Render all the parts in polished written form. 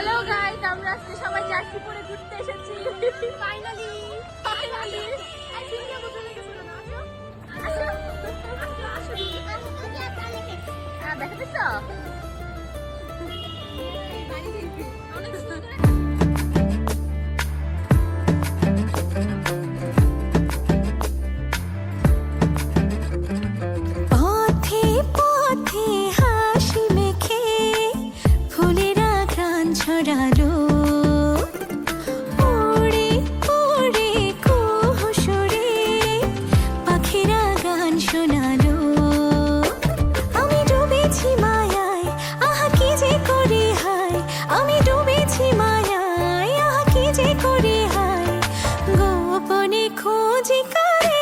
Hello guys, আমরা আজকে সবাই জার্সি পরে ঘুরতে এসেছি। ফাইনালি ফাইনালি আই থিংক আমরা চলে গেছি না। আসো আসো আসো আমি তো কি আপনারা লিখেছি দেখা দিছো বাড়ি দেখি অনেক সুন্দর। ছড়ালো ওড়ে ওড়ে কুহুসুরে পাখিরা গান শোনালো আমি ডুবেছি মায়ায় আহা কি যে করি হায় আমি ডুবেছি মায়ায় আহা কি যে করি হায় গোপনে খোঁজি করে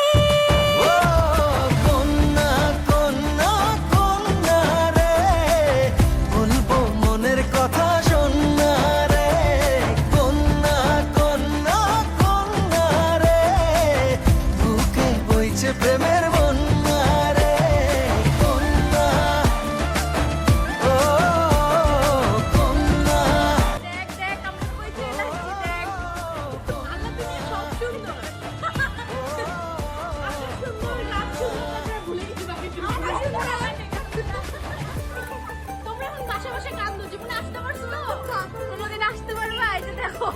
প্রেমের বন্যা রে কন্যা ও কন্যা দেখ দেখ আমরা কই চলে আসছি দেখ আল্লাহ তুমি সব সুন্দর আসলে সুন্দর রাত সুন্দর ভুলে গেছি বাকি তোমরা এখন বাসা বাসা কান্দো জীবনে আসতে পারছো কোনোদিন আসতে পারবা এই যে দেখো